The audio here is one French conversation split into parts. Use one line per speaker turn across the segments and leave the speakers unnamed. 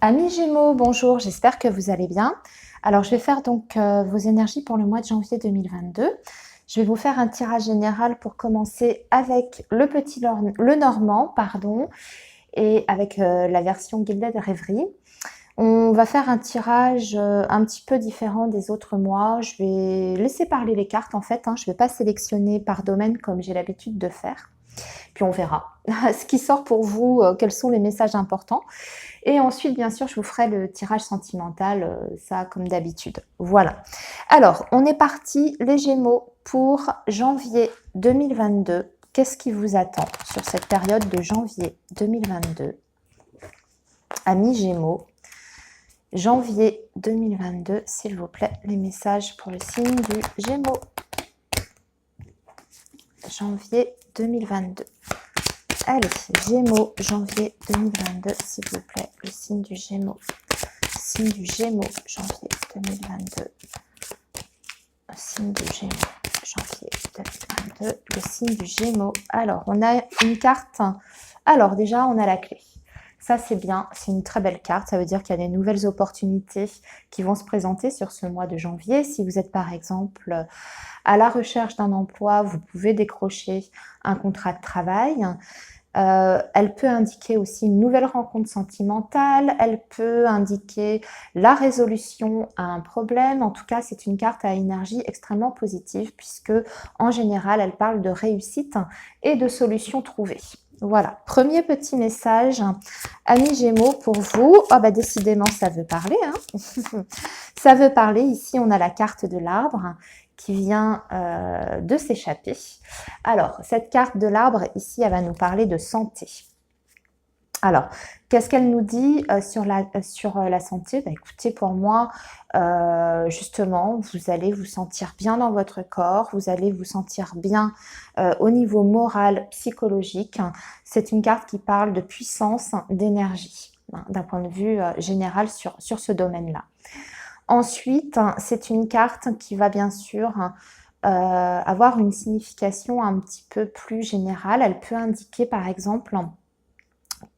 Amis Gémeaux, bonjour, j'espère que vous allez bien. Alors, je vais faire donc vos énergies pour le mois de janvier 2022. Je vais vous faire un tirage général pour commencer avec le normand, pardon, et avec la version Gilded Rêverie. On va faire un tirage un petit peu différent des autres mois. Je vais laisser parler les cartes en fait, hein. Je ne vais pas sélectionner par domaine comme j'ai l'habitude de faire. Puis on verra ce qui sort pour vous, quels sont les messages importants. Et ensuite, bien sûr, je vous ferai le tirage sentimental, ça comme d'habitude. Voilà. Alors, on est parti, les Gémeaux, pour janvier 2022. Qu'est-ce qui vous attend sur cette période de janvier 2022? Amis Gémeaux, janvier 2022, s'il vous plaît, les messages pour le signe du Gémeaux. Janvier 2022. Allez, Gémeaux, janvier 2022, s'il vous plaît, le signe du Gémeaux. Signe du Gémeaux, janvier 2022. Signe du Gémeaux, janvier 2022. Le signe du Gémeaux. Alors, on a une carte. Alors, déjà, on a la clé. Ça, c'est bien. C'est une très belle carte. Ça veut dire qu'il y a des nouvelles opportunités qui vont se présenter sur ce mois de janvier. Si vous êtes, par exemple, à la recherche d'un emploi, vous pouvez décrocher un contrat de travail. Elle peut indiquer aussi une nouvelle rencontre sentimentale, elle peut indiquer la résolution à un problème. En tout cas, c'est une carte à énergie extrêmement positive puisque, en général, elle parle de réussite et de solutions trouvées. Voilà, premier petit message, amis Gémeaux, pour vous. Oh bah décidément, ça veut parler, hein. Ça veut parler. Ici, on a la carte de l'arbre qui vient de s'échapper. Alors, cette carte de l'arbre, ici, elle va nous parler de santé. Alors, qu'est-ce qu'elle nous dit sur la santé? Bah, écoutez, pour moi, justement, vous allez vous sentir bien dans votre corps, vous allez vous sentir bien au niveau moral, psychologique. C'est une carte qui parle de puissance, d'énergie, hein, d'un point de vue général sur ce domaine-là. Ensuite, c'est une carte qui va bien sûr avoir une signification un petit peu plus générale. Elle peut indiquer par exemple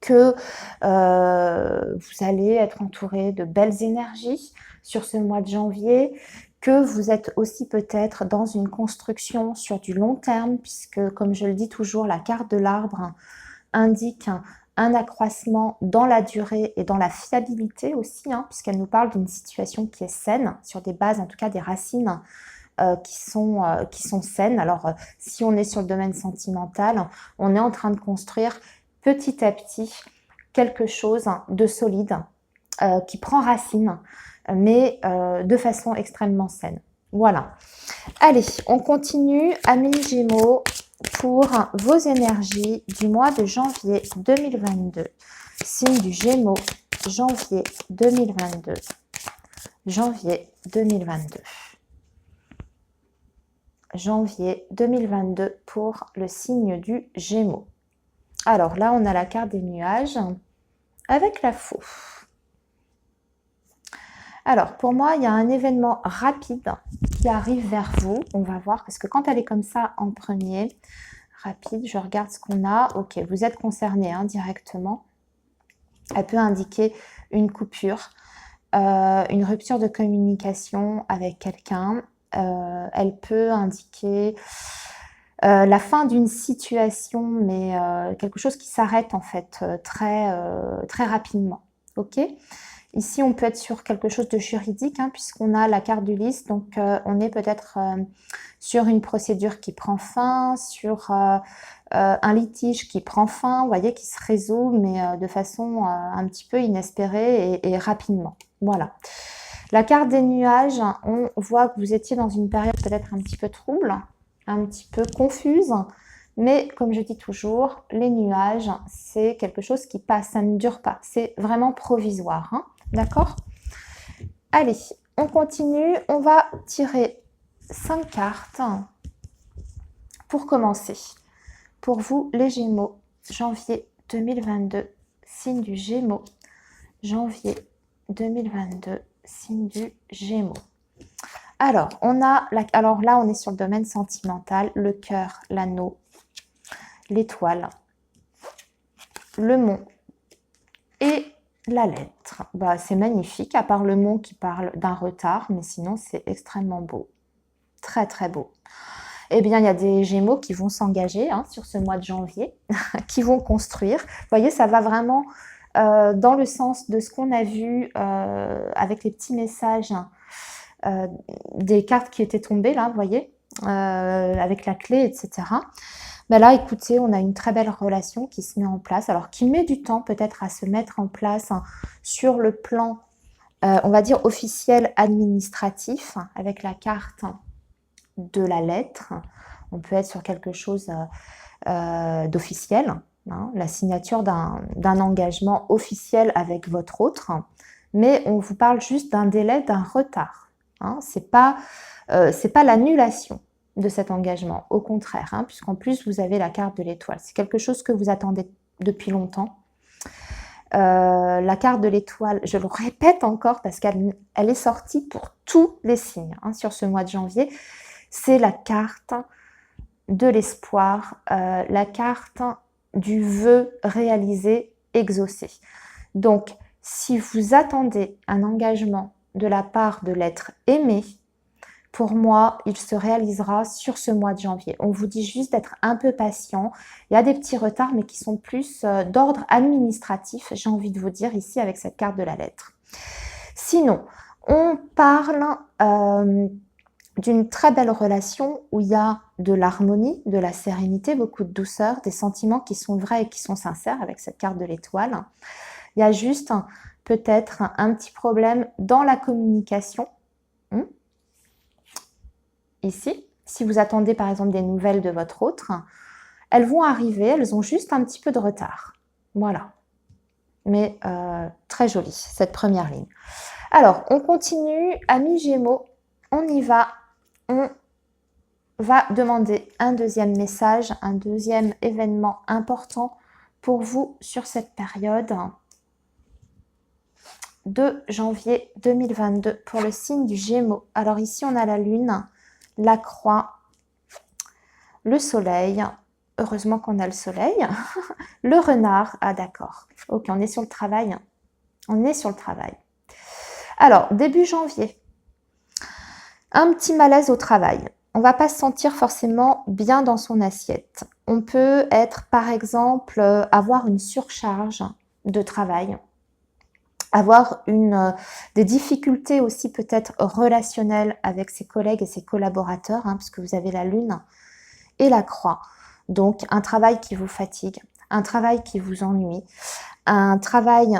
que vous allez être entouré de belles énergies sur ce mois de janvier, que vous êtes aussi peut-être dans une construction sur du long terme, puisque comme je le dis toujours, la carte de l'arbre indique un accroissement dans la durée et dans la fiabilité aussi, hein, puisqu'elle nous parle d'une situation qui est saine, sur des bases, en tout cas des racines qui sont saines. Alors, si on est sur le domaine sentimental, on est en train de construire petit à petit quelque chose de solide, qui prend racine, mais de façon extrêmement saine. Voilà. Allez, on continue, amis Gémeaux, pour vos énergies du mois de janvier 2022. Signe du Gémeaux, janvier 2022. Janvier 2022. Janvier 2022 pour le signe du Gémeaux. Alors là, on a la carte des nuages avec la faux. Alors, pour moi, il y a un événement rapide qui arrive vers vous. On va voir, parce que quand elle est comme ça en premier, rapide, je regarde ce qu'on a. Ok, vous êtes concerné hein, directement. Elle peut indiquer une coupure, une rupture de communication avec quelqu'un. Elle peut indiquer la fin d'une situation, mais quelque chose qui s'arrête en fait très rapidement. Ok ? Ici, on peut être sur quelque chose de juridique, hein, puisqu'on a la carte du lys. Donc, on est peut-être sur une procédure qui prend fin, sur un litige qui prend fin, vous voyez, qui se résout, mais de façon un petit peu inespérée et rapidement. Voilà. La carte des nuages, on voit que vous étiez dans une période peut-être un petit peu trouble, un petit peu confuse. Mais comme je dis toujours, les nuages, c'est quelque chose qui passe, ça ne dure pas. C'est vraiment provisoire, hein, d'accord? Allez, on continue. On va tirer 5 cartes pour commencer. Pour vous, les Gémeaux, janvier 2022, signe du Gémeaux. Janvier 2022, signe du Gémeaux. Alors, alors là, on est sur le domaine sentimental, le cœur, l'anneau, l'étoile, le mont et la lettre. bah, c'est magnifique, à part le mont qui parle d'un retard, mais sinon c'est extrêmement beau. Très très beau. Eh bien, il y a des Gémeaux qui vont s'engager sur ce mois de janvier, qui vont construire. Vous voyez, ça va vraiment dans le sens de ce qu'on a vu avec les petits messages des cartes qui étaient tombées, là, vous voyez, avec la clé, etc. Ben là, écoutez, on a une très belle relation qui se met en place, alors qui met du temps peut-être à se mettre en place sur le plan, on va dire, officiel administratif, avec la carte de la lettre. On peut être sur quelque chose d'officiel, la signature d'un engagement officiel avec votre autre, mais on vous parle juste d'un délai, d'un retard. C'est pas l'annulation de cet engagement, au contraire, puisqu'en plus vous avez la carte de l'étoile. C'est quelque chose que vous attendez depuis longtemps. La carte de l'étoile, je le répète encore parce qu'elle est sortie pour tous les signes sur ce mois de janvier. C'est la carte de l'espoir, la carte du vœu réalisé, exaucé. Donc, si vous attendez un engagement de la part de l'être aimé, pour moi, il se réalisera sur ce mois de janvier. On vous dit juste d'être un peu patient. Il y a des petits retards, mais qui sont plus d'ordre administratif, j'ai envie de vous dire ici avec cette carte de la lettre. Sinon, on parle d'une très belle relation où il y a de l'harmonie, de la sérénité, beaucoup de douceur, des sentiments qui sont vrais et qui sont sincères avec cette carte de l'étoile. Il y a juste peut-être un petit problème dans la communication. Ici, si vous attendez par exemple des nouvelles de votre autre, elles vont arriver, elles ont juste un petit peu de retard. Voilà. Mais très jolie cette première ligne. Alors, on continue, amis Gémeaux, on y va. On va demander un deuxième message, un deuxième événement important pour vous sur cette période de janvier 2022 pour le signe du Gémeaux. Alors ici, on a la Lune, la Croix, le Soleil. Heureusement qu'on a le Soleil. Le Renard. Ah d'accord. Ok, on est sur le travail. On est sur le travail. Alors, début janvier. Un petit malaise au travail. On ne va pas se sentir forcément bien dans son assiette. On peut être, par exemple, avoir une surcharge de travail, avoir des difficultés aussi peut-être relationnelles avec ses collègues et ses collaborateurs, puisque vous avez la Lune et la Croix. Donc, un travail qui vous fatigue, un travail qui vous ennuie, un travail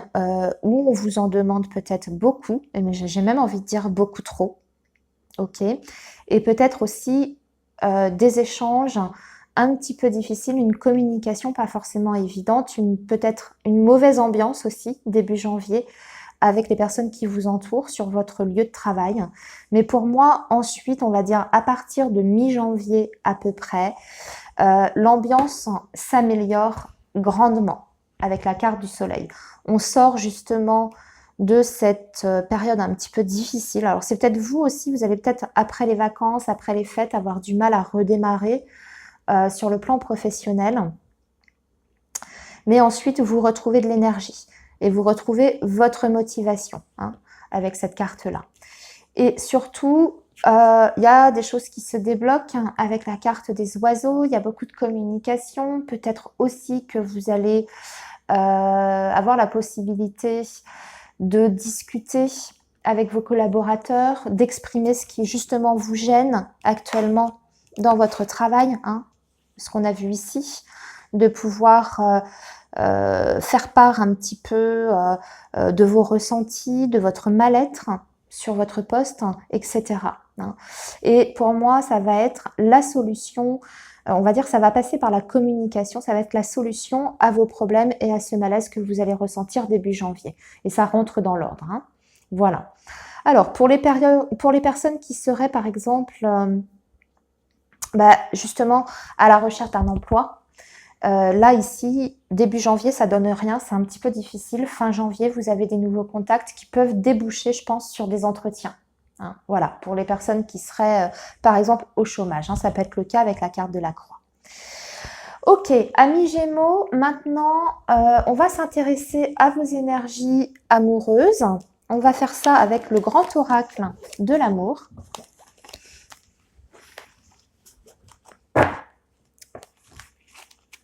où on vous en demande peut-être beaucoup, mais j'ai même envie de dire beaucoup trop. Ok, et peut-être aussi des échanges un petit peu difficiles, une communication pas forcément évidente, peut-être une mauvaise ambiance aussi début janvier avec les personnes qui vous entourent sur votre lieu de travail. Mais pour moi, ensuite, on va dire à partir de mi-janvier à peu près, l'ambiance s'améliore grandement avec la carte du Soleil. On sort justement de cette période un petit peu difficile. Alors c'est peut-être vous aussi, vous allez peut-être après les vacances, après les fêtes, avoir du mal à redémarrer sur le plan professionnel. Mais ensuite, vous retrouvez de l'énergie et vous retrouvez votre motivation avec cette carte-là. Et surtout, il y a des choses qui se débloquent avec la carte des oiseaux. Il y a beaucoup de communication. Peut-être aussi que vous allez avoir la possibilité de discuter avec vos collaborateurs, d'exprimer ce qui justement vous gêne actuellement dans votre travail, ce qu'on a vu ici, de pouvoir faire part un petit peu de vos ressentis, de votre mal-être sur votre poste, etc. Et pour moi, ça va être la solution. On va dire que ça va passer par la communication, ça va être la solution à vos problèmes et à ce malaise que vous allez ressentir début janvier. Et ça rentre dans l'ordre. Voilà. Alors, pour les personnes qui seraient, par exemple, justement, à la recherche d'un emploi, là, ici, début janvier, ça donne rien, c'est un petit peu difficile. Fin janvier, vous avez des nouveaux contacts qui peuvent déboucher, je pense, sur des entretiens. Voilà, pour les personnes qui seraient, par exemple, au chômage. Ça peut être le cas avec la carte de la Croix. Ok, amis Gémeaux, maintenant, on va s'intéresser à vos énergies amoureuses. On va faire ça avec le grand oracle de l'amour.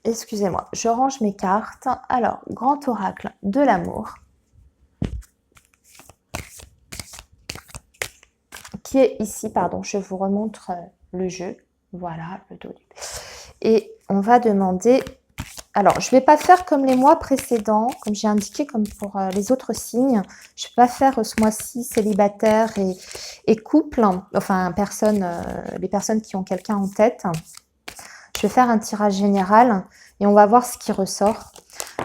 Excusez-moi, je range mes cartes. Alors, grand oracle de l'amour, qui est ici, pardon, je vous remontre le jeu. Voilà, le dos. Et on va demander... Alors, je ne vais pas faire comme les mois précédents, comme j'ai indiqué, comme pour les autres signes. Je ne vais pas faire ce mois-ci célibataire et couple, enfin, les personnes qui ont quelqu'un en tête. Je vais faire un tirage général et on va voir ce qui ressort.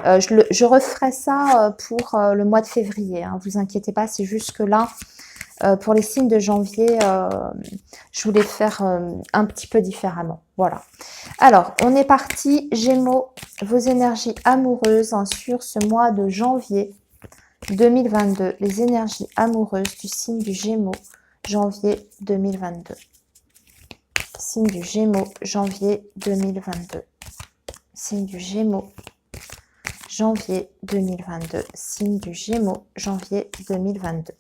Je referai ça pour le mois de février, hein, vous inquiétez pas, c'est juste que là, pour les signes de janvier, je voulais faire un petit peu différemment. Voilà. Alors, on est parti. Gémeaux, vos énergies amoureuses hein, sur ce mois de janvier 2022. Les énergies amoureuses du signe du Gémeaux, janvier 2022. Signe du Gémeaux, janvier 2022. Signe du Gémeaux, janvier 2022. Signe du Gémeaux, janvier 2022.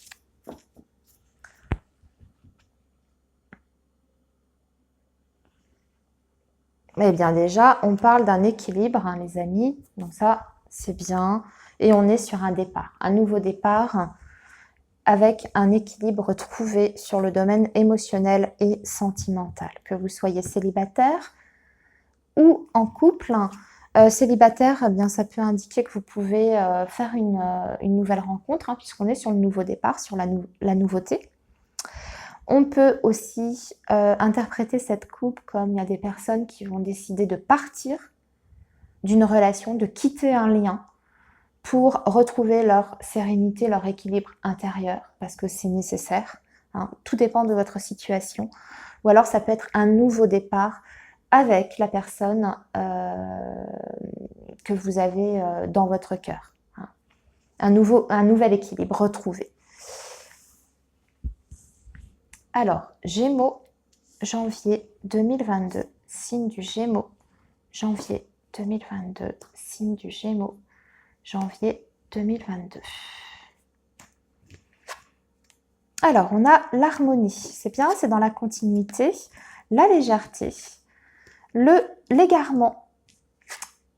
Eh bien déjà, on parle d'un équilibre, hein, les amis. Donc ça, c'est bien. Et on est sur un départ, un nouveau départ avec un équilibre trouvé sur le domaine émotionnel et sentimental. Que vous soyez célibataire ou en couple, célibataire, eh bien, ça peut indiquer que vous pouvez faire une nouvelle rencontre, hein, puisqu'on est sur le nouveau départ, sur la nouveauté. On peut aussi interpréter cette coupe comme il y a des personnes qui vont décider de partir d'une relation, de quitter un lien pour retrouver leur sérénité, leur équilibre intérieur, parce que c'est nécessaire. Hein. Tout dépend de votre situation. Ou alors ça peut être un nouveau départ avec la personne que vous avez dans votre cœur. Hein. Un nouvel équilibre retrouvé. Alors, Gémeaux, janvier 2022, signe du Gémeaux, janvier 2022, signe du Gémeaux, janvier 2022. Alors, on a l'harmonie, c'est bien, c'est dans la continuité, la légèreté, l'égarement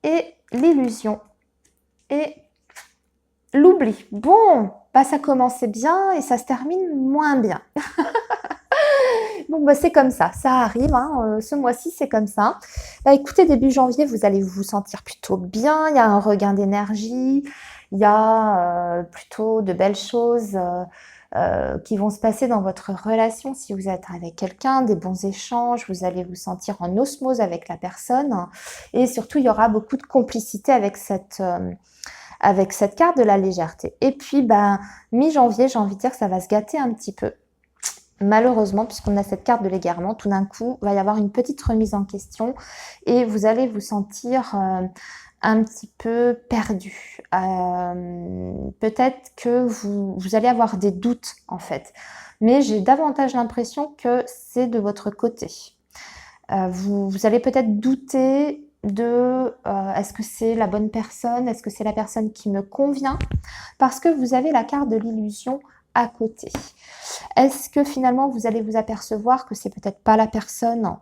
et l'illusion et l'oubli. Bon, bah ça commençait bien et ça se termine moins bien. Bon, bah, c'est comme ça arrive, hein, ce mois-ci, c'est comme ça. Bah, écoutez, début janvier, vous allez vous sentir plutôt bien, il y a un regain d'énergie, il y a plutôt de belles choses qui vont se passer dans votre relation si vous êtes avec quelqu'un, des bons échanges, vous allez vous sentir en osmose avec la personne et surtout, il y aura beaucoup de complicité avec cette carte de la légèreté. Et puis, bah, mi-janvier, j'ai envie de dire que ça va se gâter un petit peu. Malheureusement, puisqu'on a cette carte de l'égarement, tout d'un coup, il va y avoir une petite remise en question et vous allez vous sentir un petit peu perdu. Peut-être que vous allez avoir des doutes, en fait. Mais j'ai davantage l'impression que c'est de votre côté. Vous allez peut-être douter de est-ce que c'est la bonne personne, est-ce que c'est la personne qui me convient, parce que vous avez la carte de l'illusion à côté. Est-ce que finalement vous allez vous apercevoir que c'est peut-être pas la personne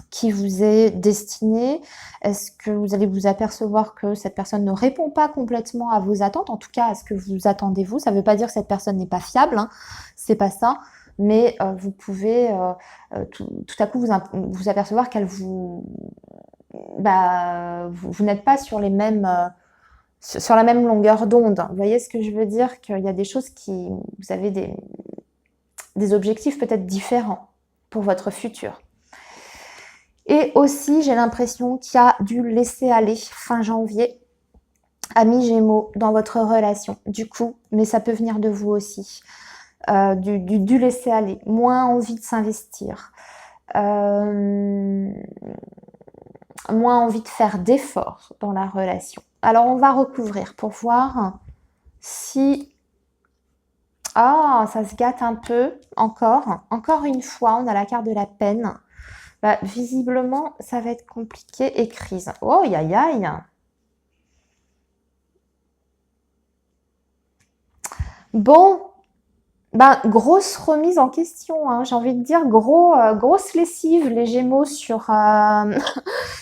qui vous est destinée? Est-ce que vous allez vous apercevoir que cette personne ne répond pas complètement à vos attentes, en tout cas à ce que vous attendez vous? Ça ne veut pas dire que cette personne n'est pas fiable, hein, c'est pas ça, mais vous pouvez tout à coup vous apercevoir qu'elle vous n'êtes pas sur les mêmes sur la même longueur d'onde. Vous voyez ce que je veux dire? Qu'il y a des choses vous avez des objectifs peut-être différents pour votre futur. Et aussi, j'ai l'impression qu'il y a du laisser-aller fin janvier à mi-gémeaux dans votre relation. Du coup, mais ça peut venir de vous aussi. Du laisser-aller, moins envie de s'investir, moins envie de faire d'efforts dans la relation. Alors, on va recouvrir pour voir si... Ah, ça se gâte un peu, encore une fois, on a la carte de la peine. Bah, visiblement, ça va être compliqué et crise. Oh, aïe, aïe, aïe. Bon, ben, grosse remise en question, hein. J'ai envie de dire grosse lessive les Gémeaux sur,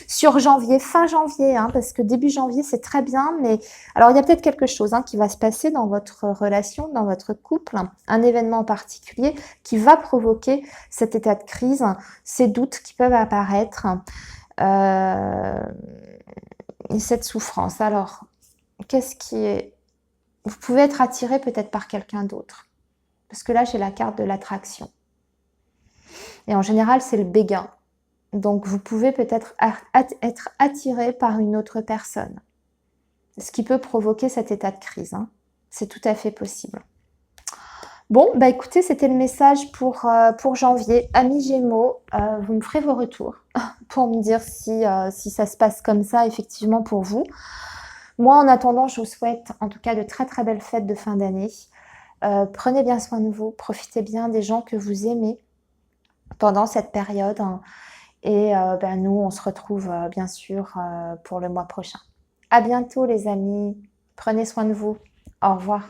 sur janvier, fin janvier, hein, parce que début janvier c'est très bien, mais alors il y a peut-être quelque chose qui va se passer dans votre relation, dans votre couple, un événement particulier qui va provoquer cet état de crise, ces doutes qui peuvent apparaître, et cette souffrance. Alors, qu'est-ce qui est... Vous pouvez être attiré peut-être par quelqu'un d'autre. Parce que là, j'ai la carte de l'attraction. Et en général, c'est le béguin. Donc, vous pouvez peut-être être attiré par une autre personne. Ce qui peut provoquer cet état de crise. C'est tout à fait possible. Bon, bah écoutez, c'était le message pour janvier. Amis Gémeaux, vous me ferez vos retours pour me dire si ça se passe comme ça, effectivement, pour vous. Moi, en attendant, je vous souhaite en tout cas de très très belles fêtes de fin d'année. Prenez bien soin de vous, profitez bien des gens que vous aimez pendant cette période. Et nous, on se retrouve bien sûr pour le mois prochain. À bientôt les amis, prenez soin de vous. Au revoir.